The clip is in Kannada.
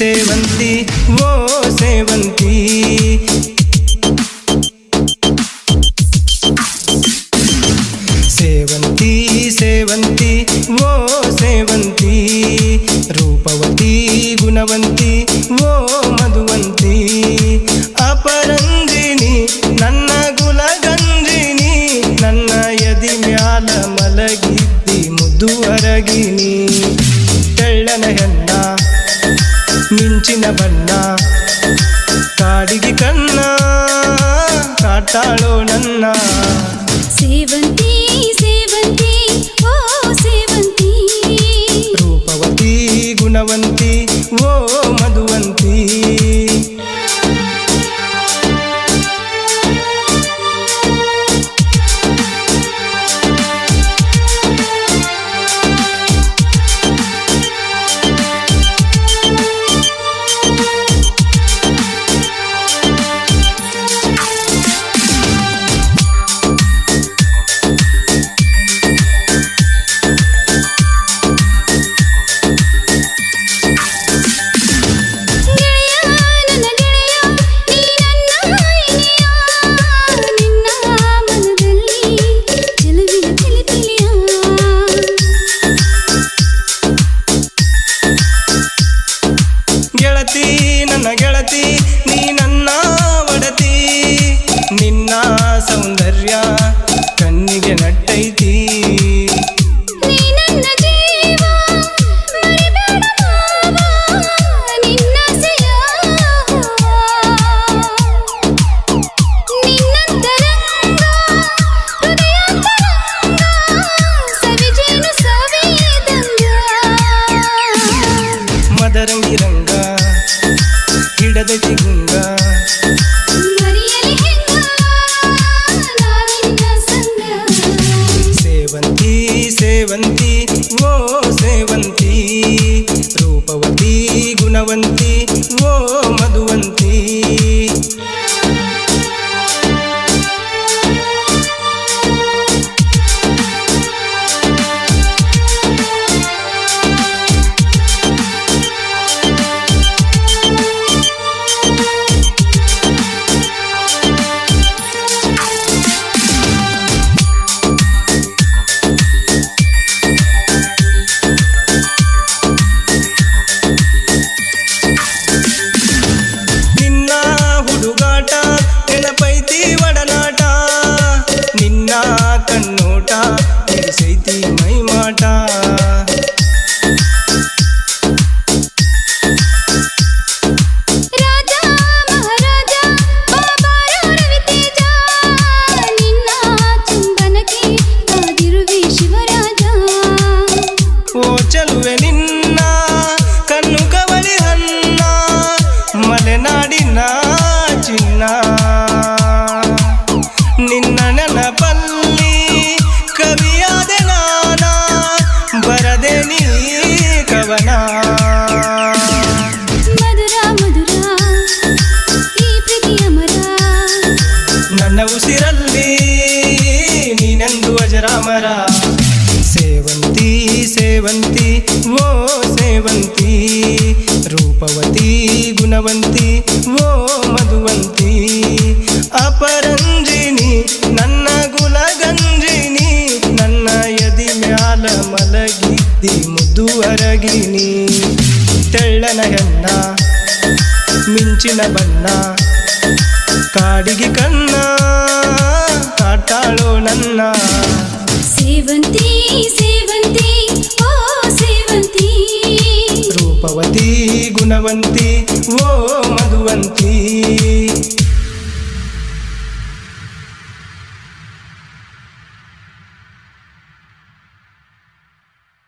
ಸೇವಂತಿ ಓ ಸೇವಂತಿ ಸೇವಂತಿ ಸೇವಂತಿ ಓ ಸೇವಂತಿ ರೂಪವತಿ ಗುಣವಂತಿ ಓ ಮಧುವಂತಿ ಅಪರಂಜಿನಿ ನನ್ನ ಗುಲಗಂಜಿನಿ ನನ್ನ ಎದಿ ಮ್ಯಾಲ ಮಲಗಿದ್ದಿ ಮುದ್ದು ಅರಗಿನಿ ತೆಳ್ಳನ ಹೆಣ್ಣ ಮಿಂಚಿನ ಬಣ್ಣ ಕಾಡಿಗೆ ಕಣ್ಣ ಕಾಟಾಳೋ ನನ್ನ ಸೇವಂತಿ ಸೇವಂತಿ ಓ ಸೇವಂತಿ ರೂಪವತಿ ಗುಣವಂತಿ ಓ ಮಧುವಂತಿ ಗೆಳತಿ ನನ್ನ ಗೆಳತಿ ನೀ ನನ್ನ ಒಡತಿ ನಿನ್ನ ಸೌಂದರ್ಯ ಕಣ್ಣಿಗೆ ನಟ್ಟೈತಿ ನೀ ನನ್ನ ಜೀವ ಮರಿಬೇಡ ಮಾವ ನಿನ್ನಾಸೆಯ ನಿನ್ನಂತರಂಗ ಹೃದಯಾಂತರಂಗ ಸವಿಜೇನು ಸವಿದಂಗ ಮದರಂಗಿ ರಂಗ ಹಿಡದ ಚಿಗುಂಗ ಮರಿಯಲಿ ಹೆಂಗ ನಾನಿನ್ನ ಸಂಗ ಸೇವಂತಿ ಸೇವಂತಿ ಓ ಸೇವಂತಿ ರೂಪವತಿ ಗುಣವಂತಿ ಓ ಮಧುವಂತಿ ನಿನ್ನ ಹುಡುಗಾಟ ನೆನಪೈತಿ ಒಡನಾಟ ನಿನ್ನ ಕಣ್ಣೋಟ ತಿಳಿಸೈತಿ ಮೈಮಾಟ ರಾಜ ಮಹಾರಾಜ ಬಾಬಾರ ರವಿತೇಜ ನಿನ್ನ ಚುಂಬನಕ್ಕೆ ಕಾದಿರುವೆ ಶಿವರಾಜ ಓ ಚಲುವೆ ನಿನ್ನ ಕಣ್ಣು ಕವಳಿ ಹನ್ನ ಮಲೆನಾಡಿನ ಚಿನ್ನ ನಿನ್ನ ನೆನಪಲ್ಲಿ ಕವಿಯಾದೆ ನಾನ ಬರದೆ ನೀ ಕವನ ಮಧುರ ಮಧುರ ಈ ಪ್ರೀತಿಯ ಮರ ನನ್ನ ಉಸಿರಲ್ಲಿ ನೀನೆಂದು ಅಜರಾಮರ ಸೇವಂತಿ ಸೇವಂತಿ ಓ ಸೇವಂತಿ ರೂಪವತಿ ಗುಣವಂತಿ ಓ ಮಧುವಂತಿ ಅಪರಂಜಿನಿ ನನ್ನ ಗುಲಗಂಜಿನಿ ನನ್ನ ಎದಿ ಮ್ಯಾಲ ಮಲಗಿದ್ದಿ ಮುದ್ದು ಅರಗಿನಿ ತೆಳ್ಳನ ಹೆಣ್ಣ ಮಿಂಚಿನ ಬಣ್ಣ ಕಾಡಿಗೆ ಕಣ್ಣ ಕಾಟಾಳೋ ನನ್ನ ಸೇವಂತಿ ಸೇವಂತಿ ಓ ಸೇವಂತಿ ರೂಪವತಿ ಗುಣವಂತಿ ಓ ಮಧುವಂತಿ